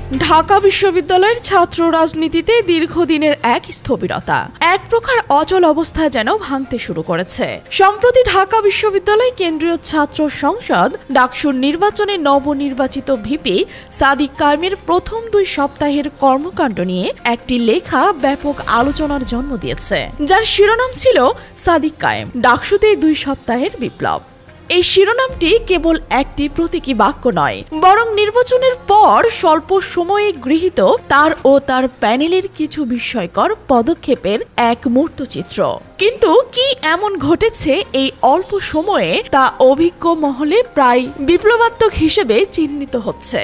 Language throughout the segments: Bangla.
ঢাকা বিশ্ববিদ্যালয়ের ছাত্র রাজনীতিতে দীর্ঘদিনের এক স্থবিরতা, এক প্রকার অচল অবস্থা যেন ভাঙতে শুরু করেছে। সম্প্রতি ঢাকা বিশ্ববিদ্যালয় কেন্দ্রীয় ছাত্র সংসদ ডাকসুর নির্বাচনে নবনির্বাচিত ভিপি সাদিক কায়েমের প্রথম 2 সপ্তাহের কর্মকাণ্ড নিয়ে একটি লেখা ব্যাপক আলোচনার জন্ম দিয়েছে, যার শিরোনাম ছিল সাদিক কায়েম, ডাকসুতে 2 সপ্তাহের বিপ্লব। এই শিরোনামটি কেবল একটি প্রতীকী বাক্য নয়, বরং নির্বাচনের পর স্বল্প সময়ে গৃহীত তার ও তার প্যানেলের কিছু বিস্ময়কর পদক্ষেপের এক মূর্তচিত্র। কিন্তু কি এমন ঘটেছে এই অল্প সময়ে তা অভিজ্ঞ মহলে প্রায় বিপ্লবাত্মক হিসেবে চিহ্নিত হচ্ছে।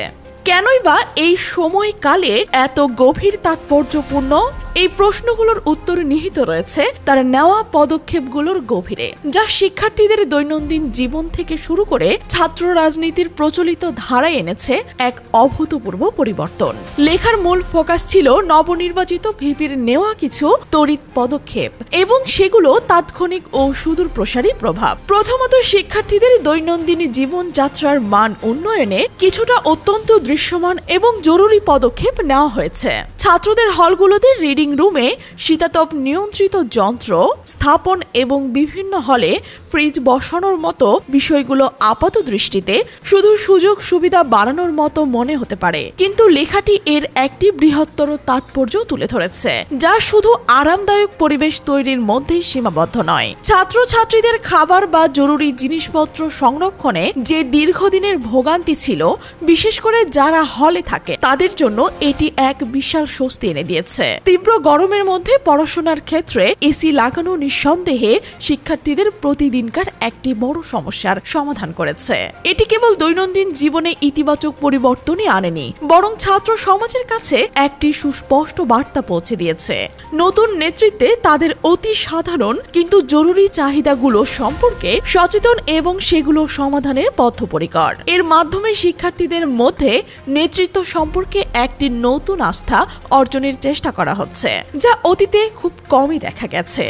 কেনই বা এই সময়কালে এত গভীর তাৎপর্যপূর্ণ? এই প্রশ্নগুলোর উত্তর নিহিত রয়েছে তার নেওয়া পদক্ষেপগুলোর গভীরে, যা শিক্ষার্থীদের দৈনন্দিন জীবন থেকে শুরু করে ছাত্র রাজনীতির প্রচলিত ধারায় এনেছে এক অভূতপূর্ব পরিবর্তন। লেখার মূল ফোকাস ছিল নবনির্বাচিত ভিপির নেওয়া কিছু তড়িৎ পদক্ষেপ এবং সেগুলো তাৎক্ষণিক ও সুদূরপ্রসারী প্রভাব। প্রথমত, শিক্ষার্থীদের দৈনন্দিন জীবনযাত্রার মান উন্নয়নে কিছুটা অত্যন্ত দৃশ্যমান এবং জরুরি পদক্ষেপ নেওয়া হয়েছে। ছাত্রদের হলগুলোতে রিডিং রুমে শীতাতপ নিয়ন্ত্রিত যন্ত্র স্থাপন এবং বিভিন্ন হলে ফ্রিজ বসানোর মতো বিষয়গুলো আপাত দৃষ্টিতে শুধু সুযোগ সুবিধা বাড়ানোর মতো মনে হতে পারে, কিন্তু লেখাটি এর একটি বৃহত্তর তাৎপর্য তুলে ধরেছে, যা শুধু আরামদায়ক পরিবেশ তৈরির মধ্যেই সীমাবদ্ধ নয়। ছাত্রছাত্রীদের খাবার বা জরুরি জিনিসপত্র সংরক্ষণে যে দীর্ঘদিনের ভোগান্তি ছিল, বিশেষ করে যারা হলে থাকে তাদের জন্য এটি এক বিশাল স্বস্তি এনে দিয়েছে। তীব্র গরমের মধ্যে পড়াশোনার ক্ষেত্রে এসি লাগানো নিঃসন্দেহে শিক্ষার্থীদের প্রতিদিনকার একটি বড় সমস্যার সমাধান করেছে। এটি কেবল দৈনন্দিন জীবনে ইতিবাচক পরিবর্তনই আনেনি, বরং ছাত্র সমাজের কাছে একটি সুস্পষ্ট বার্তা পৌঁছে দিয়েছে। নতুন নেতৃত্বে তাদের অতি সাধারণ কিন্তু জরুরি চাহিদাগুলো সম্পর্কে সচেতন এবং সেগুলো সমাধানের বদ্ধপরিকর। এর মাধ্যমে শিক্ষার্থীদের মধ্যে নেতৃত্ব সম্পর্কে একটি নতুন আস্থা অর্জনের চেষ্টা করা হচ্ছে, যা অতীতে খুব কমই দেখা গেছে।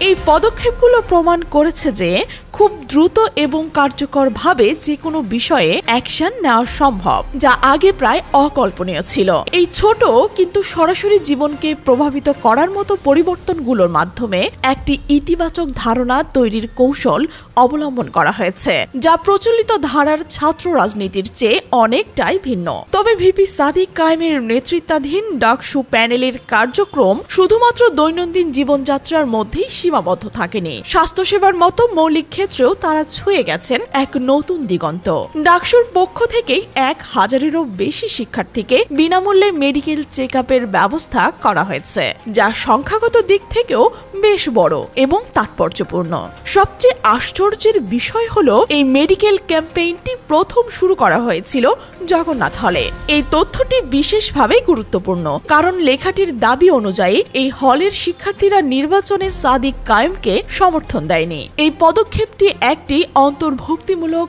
এই পদক্ষেপগুলো প্রমাণ করেছে যে খুব দ্রুত এবং কার্যকরভাবে যে কোনো বিষয়ে অ্যাকশন নেওয়া সম্ভব, যা আগে প্রায় অকল্পনীয় ছিল। এই ছোট কিন্তু সরাসরি জীবনকে প্রভাবিত করার মতো পরিবর্তনগুলোর মাধ্যমে একটি ইতিবাচক ধারণা তৈরির কৌশল অবলম্বন করা হয়েছে, যা প্রচলিত ধারার ছাত্র রাজনীতির চেয়ে অনেকটাই ভিন্ন। তবে ভিপি সাদিক কায়েমের নেতৃত্বাধীন ডাকসু প্যানেলের কার্যক্রম শুধুমাত্র দৈনন্দিন জীবনযাত্রার মধ্যেই সীমাবদ্ধ থাকেনি। স্বাস্থ্যসেবার মতো মৌলিক ক্ষেত্রেও তারা ছুঁয়ে গেছেন এক নতুন দিগন্ত। ডাকসুর পক্ষ থেকে 1000-এরও বেশি শিক্ষার্থীকে বিনামূল্যে মেডিকেল চেকআপের ব্যবস্থা করা হয়েছে, যা সংখ্যাগত দিক থেকেও বেশ বড় এবং তাৎপর্যপূর্ণ। সবচেয়ে আশ্চর্যের বিষয় হলো এই মেডিকেল ক্যাম্পেইনটি প্রথম শুরু করা হয়েছিল জগন্নাথ হলে। এই তথ্যটি বিশেষভাবে গুরুত্বপূর্ণ, কারণ লেখাটির দাবি অনুযায়ী এই হলের শিক্ষার্থীরা নির্বাচনে সাদিক কায়েমকে সমর্থন দেয়নি। এই পদক্ষেপটি একটি অন্তর্ভুক্তিমূলক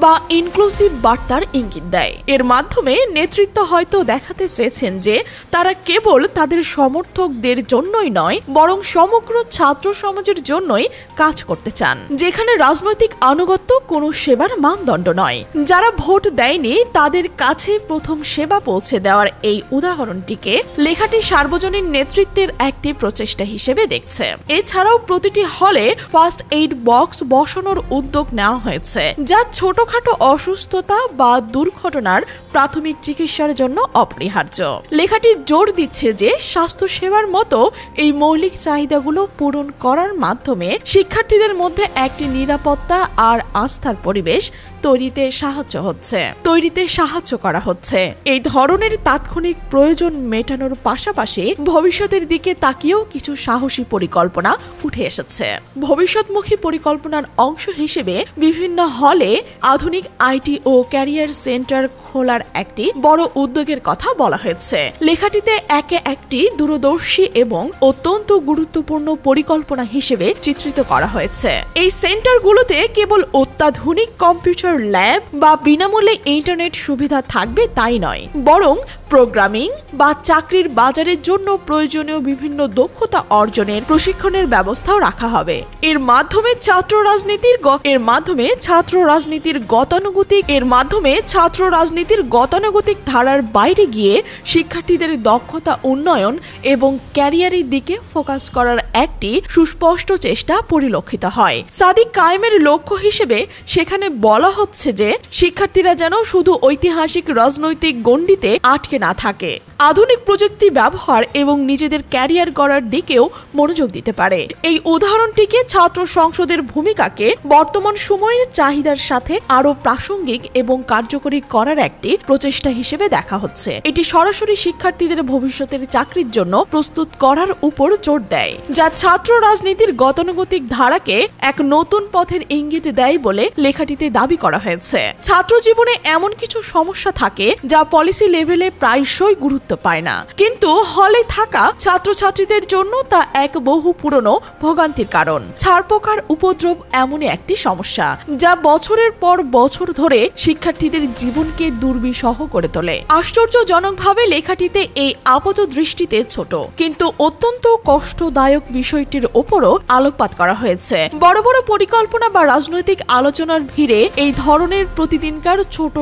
বা ইনক্লুসিভ বার্তার ইঙ্গিত দেয়। এর মাধ্যমে নেতৃত্ব হয়তো দেখাতে চেয়েছেন যে তারা কেবল তাদের সমর্থকদের জন্যই নয়, বরং সমগ্র ছাত্র সমাজের জন্যই কাজ করতে চান, যেখানে রাজনৈতিক আনুগত্য কোনো সেবার মানদণ্ড নয়। যারা ভোট দেয়নি তাদের কাছে প্রথম সেবা পৌঁছে দেওয়ার এই উদাহরণটিকে লেখাটি সার্বজনীন নেতৃত্বের একটি প্রচেষ্টা হিসেবে দেখছে। এছাড়াও প্রতিটি হলে ফার্স্ট এইড বক্স বসানোর উদ্যোগ নেওয়া হয়েছে, যা ছোটখাটো অসুস্থতা বা দুর্ঘটনার প্রাথমিক চিকিৎসার জন্য অপরিহার্য। লেখাটি জোর দিচ্ছে যে স্বাস্থ্যসেবার মতো এই মৌলিক চাহিদাগুলো পূরণ করার মাধ্যমে শিক্ষার্থীদের মধ্যে একটি নিরাপত্তা আর আস্থার পরিবেশ তৈরিতে সাহায্য করা হচ্ছে। এই ধরনের তাৎক্ষণিক প্রয়োজন মেটানোর পাশাপাশি ভবিষ্যতের দিকে তাকিয়েও কিছু সাহসী পরিকল্পনা উঠে এসেছে। ভবিষ্যৎমুখী পরিকল্পনার অংশ হিসেবে বিভিন্ন হলে আধুনিক আইটি ও ক্যারিয়ার সেন্টার খোলার একটি বড় উদ্যোগের কথা বলা হয়েছে। লেখাটিতে একে একটি দূরদর্শী এবং অত্যন্ত গুরুত্বপূর্ণ পরিকল্পনা হিসেবে চিত্রিত করা হয়েছে। এই সেন্টারগুলোতে কেবল অত্যাধুনিক কম্পিউটার ল্যাব বা বিনামূল্যে ইন্টারনেট সুবিধা থাকবে তাই নয়, বরং প্রোগ্রামিং বা চাকরির বাজারের জন্য প্রয়োজনীয় বিভিন্ন দক্ষতা অর্জনের প্রশিক্ষণের ব্যবস্থাও রাখা হবে। এর মাধ্যমে ছাত্র রাজনীতির গতানুগতিক ধারার বাইরে গিয়ে শিক্ষার্থীদের দক্ষতা উন্নয়ন এবং ক্যারিয়ারের দিকে ফোকাস করার একটি সুস্পষ্ট চেষ্টা পরিলক্ষিত হয়। সাদিক কায়েমের লক্ষ্য হিসেবে সেখানে বলা হচ্ছে যে শিক্ষার্থীরা যেন শুধু ঐতিহাসিক রাজনৈতিক গণ্ডিতে আটকে না থাকে, আধুনিক প্রযুক্তি ব্যবহার এবং নিজেদের ক্যারিয়ার গড়ার দিকেও মনোযোগ দিতে পারে। এই উদাহরণটিকে ছাত্র সংসদের ভূমিকাকে বর্তমান সময়ের চাহিদার সাথে আরো প্রাসঙ্গিক এবং কার্যকরী করার একটি প্রচেষ্টা হিসেবে দেখা হচ্ছে। এটি সরাসরি শিক্ষার্থীদের ভবিষ্যতের চাকরির জন্য প্রস্তুত করার উপর জোর দেয়, যা ছাত্র রাজনীতির গতানুগতিক ধারাকে এক নতুন পথের ইঙ্গিত দেয় বলে লেখাটিতে দাবি করা হয়েছে। ছাত্র জীবনে এমন কিছু সমস্যা থাকে যা পলিসি লেভেলে প্রায়শই গুরুত্ব পায় না, কিন্তু হলে থাকা ছাত্রছাত্রীদের জন্য তা এক বহু পুরনো ভোগান্তির কারণ। ছারপোকার উপদ্রব এমনই একটি সমস্যা যা বছরের পর বছর ধরে শিক্ষার্থীদের জীবনকে দুর্বিষহ করে তোলে। আশ্চর্যজনকভাবে লেখাটিতে এই আপাত দৃষ্টিতে ছোট কিন্তু অত্যন্ত কষ্টদায়ক বিষয়টির উপরও আলোকপাত করা হয়েছে। বড় বড় পরিকল্পনা বা রাজনৈতিক আলোচনার ভিড়ে এই ধরনের প্রতিদিনকার ছোট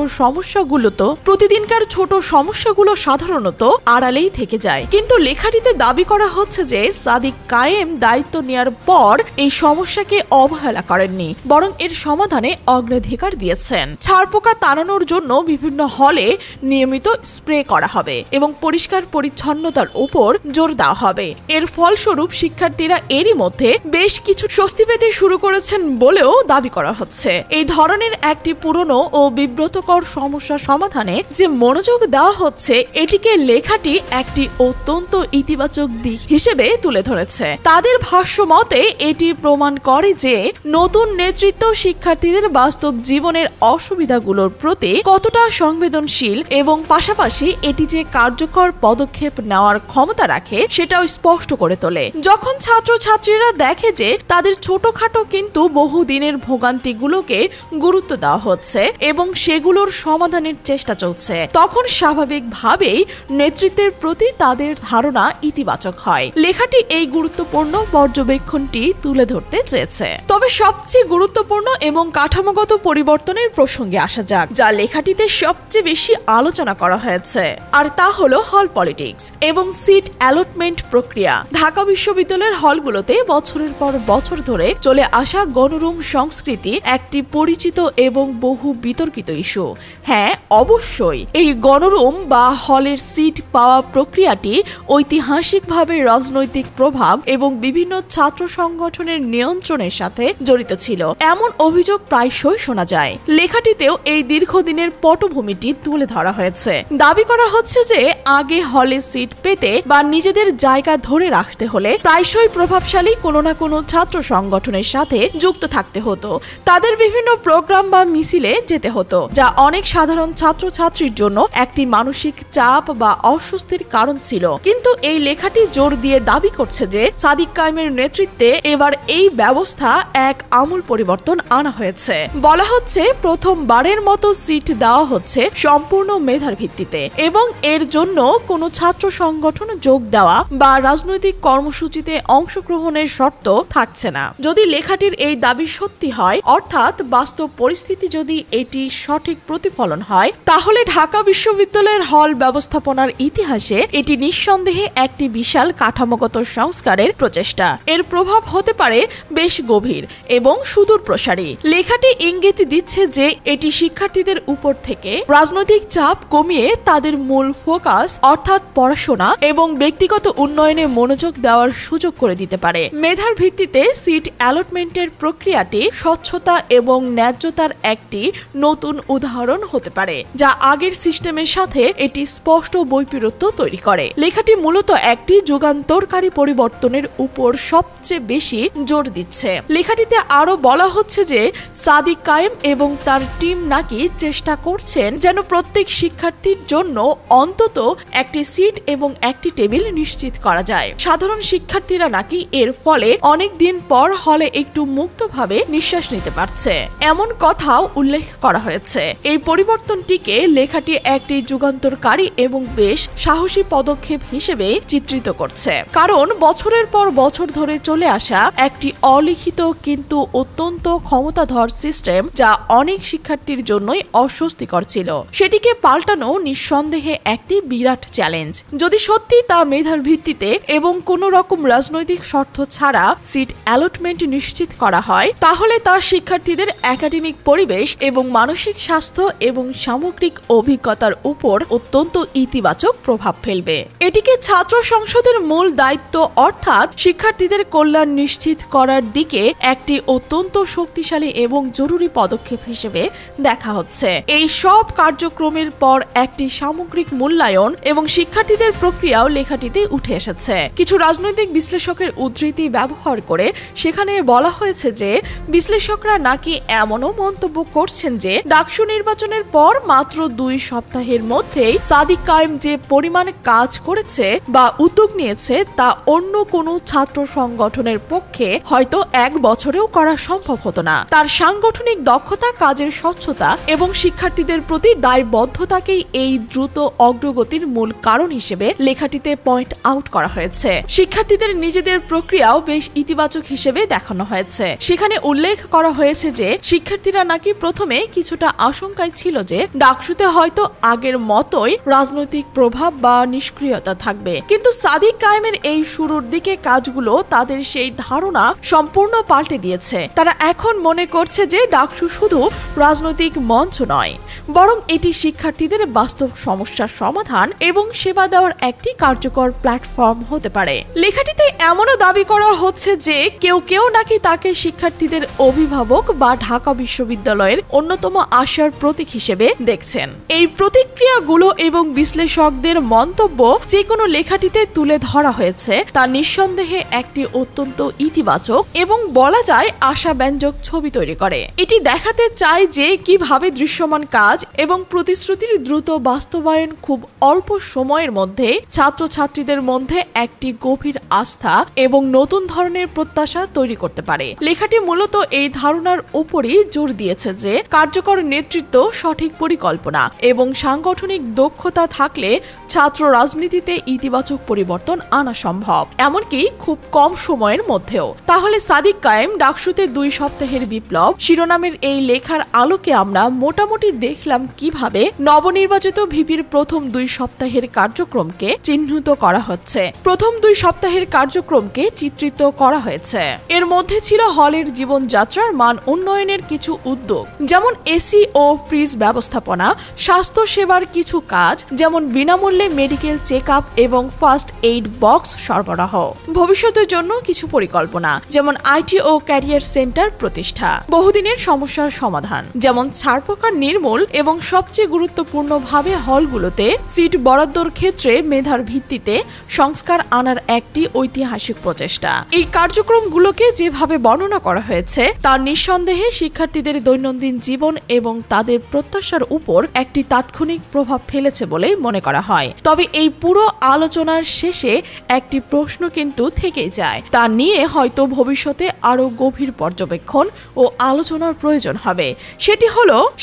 সমস্যাগুলো সাধারণত আড়ালেই থেকে যায়। কিন্তু লেখাটিতে দাবি করা হচ্ছে যে সাদিক কায়েম দায়িত্ব নেয়ার পর এই সমস্যাকে অবহেলা করেননি, বরং এর সমাধানে অগ্রাধিকার দিয়েছেন। ছারপোকা তাড়ানোর জন্য বিভিন্ন হলে নিয়মিত স্প্রে করা হবে এবং পরিষ্কার পরিচ্ছন্নতার উপর জোর দেওয়া হবে। এর ফলস্বরূপ শিক্ষার্থীরা এরই মধ্যে বেশ কিছু স্বস্তি পেতে শুরু করেছেন বলেও দাবি করা হচ্ছে। এই ধরনের একটি পুরনো ও বিব্রতকর সমস্যা সমাধানে যে মনোযোগ দেওয়া হচ্ছে, এটিকে লেখাটি একটি অত্যন্ত ইতিবাচক দিক হিসেবে তুলে ধরেছে। তাদের ভাষ্য মতে এটি প্রমাণ করে যে নতুন নেতৃত্ব শিক্ষার্থীদের বাস্তব জীবনের অসুবিধাগুলোর প্রতি কতটা সংবেদনশীল এবং পাশাপাশি এটি যে কার্যকর পদক্ষেপ নেওয়ার ক্ষমতা রাখে সেটাও স্পষ্ট করে তোলে। যখন ছাত্রছাত্রীরা দেখে যে তাদের ছোটখাটো কিন্তু বহুদিনের ভোগান্তিগুলোকে গুরুত্ব দেওয়া হচ্ছে এবং সেগুলোর সমাধানের চেষ্টা চলছে, তখন স্বাভাবিকভাবেই নেতৃত্বের প্রতি তাদের ধারণা ইতিবাচক হয়। লেখাটি এই গুরুত্বপূর্ণ পর্যবেক্ষণটি তুলে ধরতে চেয়েছে। তবে সবচেয়ে গুরুত্বপূর্ণ এবং কাঠামোগত পরিবর্তনের প্রসঙ্গে আসা যাক, যা লেখাটিতে সবচেয়ে বেশি আলোচনা করা হয়েছে, আর তা হলো হল পলিটিক্স এবং সিট অ্যালটমেন্ট প্রক্রিয়া। ঢাকা বিশ্ববিদ্যালয়ের হলগুলোতে বছরের পর বছর ধরে চলে আসা গণরুম সংস্কৃতি একটি পরিচিত এবং বহু বিতর্কিত ইস্যু। হ্যাঁ, অবশ্যই এই গণরুম বা হলের সিট পাওয়া প্রক্রিয়াটি ঐতিহাসিকভাবে রাজনৈতিক প্রভাব এবং বিভিন্ন ছাত্র সংগঠনের নিয়ন্ত্রণের সাথে জড়িত ছিল, এমন অভিযোগ প্রায়শই শোনা যায়। লেখাটিতেও এই দীর্ঘদিনের পটভূমিটি তুলে ধরা হয়েছে। দাবি করা হচ্ছে যে আগে হলে সিট পেতে বা নিজেদের জায়গা ধরে রাখতে হলে প্রায়শই প্রভাবশালী কোনো না কোনো ছাত্র সংগঠনের সাথে যুক্ত থাকতে হতো, তাদের বিভিন্ন প্রোগ্রাম বা মিছিলে যেতে হতো, যা অনেক সাধারণ ছাত্রছাত্রীর জন্য একটি মানসিক চাপ বা অস্বস্তির কারণ ছিল। কিন্তু এই লেখাটি জোর দিয়ে দাবি করছে যে সাদিক কায়েমের নেতৃত্বে এবার এই ব্যবস্থা এক আমূল পরিবর্তন আনা হয়েছে। বলা হচ্ছে প্রথমবারের মতো সিট দেওয়া হচ্ছে সম্পূর্ণ মেধার ভিত্তিতে এবং এর জন্য কোনো ছাত্র সংগঠন যোগ দেওয়া বা রাজনৈতিক কর্মসূচিতে অংশগ্রহণের শর্ত থাকছে না। যদি লেখাটির এই দাবি সত্যি হয়, অর্থাৎ বাস্তব পরিস্থিতি যদি এটি সঠিক প্রতিফলন হয়, তাহলে ঢাকা বিশ্ববিদ্যালয়ের হল ব্যবস্থাপনার ইতিহাসে এটি নিঃসন্দেহে একটি বিশাল কাঠামোগত সংস্কারের প্রচেষ্টা। এর প্রভাব হতে পারে বেশ গভীর এবং সুদূর প্রসারী। লেখাটি ইঙ্গিত দিচ্ছে যে এটি শিক্ষার্থীদের উপর থেকে রাজনৈতিক চাপ কমিয়ে তাদের মূল ফোকাস অর্থাৎ পড়াশোনা এবং ব্যক্তিগত উন্নয়নে মনোযোগ দেওয়ার সুযোগ করে দিতে পারে। মেধার ভিত্তিতে সিট অ্যালটমেন্টের প্রক্রিয়াটি স্বচ্ছতা এবং ন্যায্যতার একটি নতুন উদাহরণ হতে পারে, যা আগের সিস্টেমের সাথে এটি স্পষ্ট বৈপরীত্য তৈরি করে। লেখাটি মূলত একটি যুগান্তরকারী পরিবর্তনের উপর সবচেয়ে বেশি জোর দিচ্ছে। লেখাটিতে আরো বলা হচ্ছে যে সাদিক কায়েম এবং তার টিম নাকি চেষ্টা করছেন যেন প্রত্যেক শিক্ষার্থীর জন্য অন্তত একটি সিট এবং একটি টেবিল নিশ্চিত করা যায়। সাধারণ শিক্ষার্থীরা নাকি এর ফলে অনেক দিন পর হলে একটু মুক্তভাবে নিঃশ্বাস নিতে পারছে, এমন কথাও উল্লেখ করা হয়েছে। এই পরিবর্তনটিকে লেখাটি একটি যুগান্তরকারী এবং বেশ সাহসী পদক্ষেপ হিসেবে চিত্রিত করছে, কারণ বছরের পর বছর ধরে চলে আসা একটি অলিখিত কিন্তু অত্যন্ত ক্ষমতাধর সিস্টেম, যা অনেক শিক্ষার্থীর জন্যই অস্বস্তিকর ছিল, সেটিকে পাল্টানো নিঃসন্দেহে একটি বিরাট চ্যালেঞ্জ। যদি সত্যি তা মেধার ভিত্তিতে এবং কোনো রকম রাজনৈতিক শর্ত ছাড়া সিট অ্যালটমেন্ট নিশ্চিত করা হয়, তাহলে তা শিক্ষার্থীদের একাডেমিক পরিবেশ এবং মানসিক স্বাস্থ্য এবং সামগ্রিক অভিজ্ঞতার উপর অত্যন্ত ইতিবাচক প্রভাব ফেলবে। এটিকে ছাত্র সংসদের মূল দায়িত্ব অর্থাৎ শিক্ষার্থীদের কল্যাণ নিশ্চিত করার দিকে একটি অত্যন্ত শক্তিশালী এবং জরুরি পদক্ষেপ হিসেবে দেখা হচ্ছে। এই সব কার্যক্রমের পর একটি সামগ্রিক মূল্যায়ন এবং শিক্ষার্থীদের প্রক্রিয়াও লেখাটিতে উঠে এসেছে। কিছু রাজনৈতিক বিশ্লেষকের উদ্ধৃতি ব্যবহার করে সেখানে বলা হয়েছে যে বিশ্লেষকরা নাকি এমনও মন্তব্য করছেন যে ডাকসু নির্বাচনের পর মাত্র 2 সপ্তাহের মধ্যেই সাদিক কায়েম যে পরিমাণ কাজ করেছে বা উদ্যোগ নিয়েছে তা অন্য কোনো ছাত্র সংগঠনের পক্ষে হয়তো 1 বছরেও করা সম্ভব হতো না। তার সাংগঠনিক দক্ষতা, কাজের স্বচ্ছতা এবং শিক্ষার্থীদের প্রতি দায়বদ্ধতাকেই এই দ্রুত অগ্রগতির মূল কারণ হিসেবে লেখাটিতে পয়েন্ট আউট করা হয়েছে। শিক্ষার্থীদের নিজেদের প্রক্রিয়াও বেশ ইতিবাচক হিসেবে দেখানো হয়েছে। সেখানে উল্লেখ করা হয়েছে যে শিক্ষার্থীরা নাকি প্রথমে কিছুটা আশঙ্কায় ছিল যে ডাকসুতে হয়তো আগের মতোই রাজনৈতিক প্রভাব বা নিষ্ক্রিয়তা থাকবে, কিন্তু সাদিক কায়েমের এই শুরুর দিকে কাজগুলো তাদের সেই ধারণা সম্পূর্ণ পাল্টে দিয়েছে। তারা এখন মনে করছে যে ডাকসু শুধু রাজনৈতিক মঞ্চ নয়, বরং এটি শিক্ষার্থীদের বাস্তব সমস্যার সমাধান এবং সেবা দেওয়ার একটি কার্যকর প্ল্যাটফর্ম হতে পারে। লেখাটিতে এমনও দাবি করা হচ্ছে যে কেউ কেউ নাকি তাকে শিক্ষার্থীদের অভিভাবক বা ঢাকা বিশ্ববিদ্যালয়ের অন্যতম আশার প্রতীক হিসেবে দেখছেন। এই প্রতিক্রিয়াগুলো এবং বিশ্লেষকদের মন্তব্য যে কোনো লেখাটিতে তুলে ধরা হয়েছে তা নিঃসন্দেহে একটি অত্যন্ত ইতিবাচক এবং বলা যায় আশাব্যঞ্জক ছবি তৈরি করে। এটি দেখাতে চায় যে কিভাবে দৃশ্যমান কাজ এবং প্রতিশ্রুতির দ্রুত বাস্তবায়ন খুব অল্প সময়ের মধ্যে ছাত্রছাত্রীদের মধ্যে একটি গভীর আস্থা এবং নতুন ধরনের প্রত্যাশা তৈরি করতে পারে। লেখাটি মূলত এই ধারণার উপরই জোর দিয়েছে যে কার্যকর নেতৃত্ব, সঠিক পরিকল্পনা এবং সাংগঠনিক দক্ষতা থাকলে ছাত্র রাজনীতিতে ইতিবাচক পরিবর্তন আনা সম্ভব, এমনকি খুব কম সময়ের মধ্যেও। তাহলে সাদিক কায়েম ডাকসুতে 2 সপ্তাহের বিপ্লব শিরোনামের এই লেখার আলোকে আমরা মোটামুটি দেখলাম কিভাবে নবনির্বাচিত ভিপির প্রথম 2 সপ্তাহের কার্যক্রমকে চিহ্নিত করা হচ্ছে, প্রথম 2 সপ্তাহের কার্যক্রমকে চিত্রিত করা হয়েছে। এর মধ্যে ছিল হলের জীবনযাত্রার মান উন্নয়নের কিছু উদ্যোগ, যেমন এসি ও ফ্রিজ ব্যবস্থাপনা, স্বাস্থ্য সেবার কিছু কাজ যেমন বিনামূল্যে মেডিকেল চেক আপ এবং ফার্স্ট এইড বক্স সরবরাহ, ভবিষ্যতের জন্য কিছু পরিকল্পনা যেমন আইটি ও ক্যারিয়ার সেন্টার প্রতিষ্ঠা, বহুদিনের সমস্যার সমাধান যেমন ছাড়পোকার নির্মূল এবং সবচেয়ে গুরুত্বপূর্ণভাবে হলগুলোতে সিট বরাদ্দর ক্ষেত্রে মেধার ভিত্তিতে সংস্কার আনার একটি ঐতিহাসিক প্রচেষ্টা। এই কার্যক্রমগুলোকে যেভাবে বর্ণনা করা হয়েছে তা নিঃসন্দেহে শিক্ষার্থীদের দৈনন্দিন জীবন এবং তাদের প্রত্যাশার উপর একটি তাৎক্ষণিক প্রভাব ফেলেছে বলে মনে করা হয়। তবে এই পুরো আলোচনার শেষে একটি প্রশ্ন কিন্তু থেকেই যায়, তা নিয়ে হয়তো ভবিষ্যতে আরো গভীর পর্যবেক্ষণ ও আলোচনার প্রয়োজন হবে।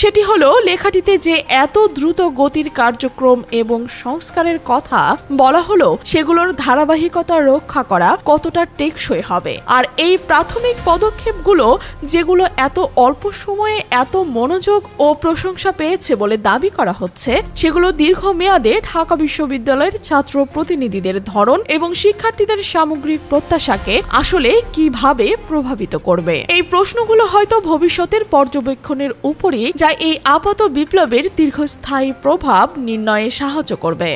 সেটি হলো লেখাটিতে যে এত দ্রুত গতির কার্যক্রম এবং সংস্কারের কথা বলা হলো সেগুলোর ধারাবাহিকতা রক্ষা করা কতটা টেকসই হবে। আর এই প্রাথমিক পদক্ষেপগুলো যেগুলো এত অল্প সময়ে এত মনোযোগ ও প্রশংসা পেয়েছে বলে দাবি করা হচ্ছে, সেগুলো দীর্ঘমেয়াদে ঢাকা বিশ্ববিদ্যালয়ের ছাত্র প্রতিনিধিদের ধরন এবং শিক্ষার্থীদের সামগ্রিক প্রত্যাশাকে আসলে কিভাবে প্রভাবিত করবে। এই প্রশ্নগুলো হয়তো ভবিষ্যতের পর্যবেক্ষণের উপরই যা এই আপাত বিপ্লবের দীর্ঘস্থায়ী প্রভাব নির্ণয়ে সাহায্য করবে।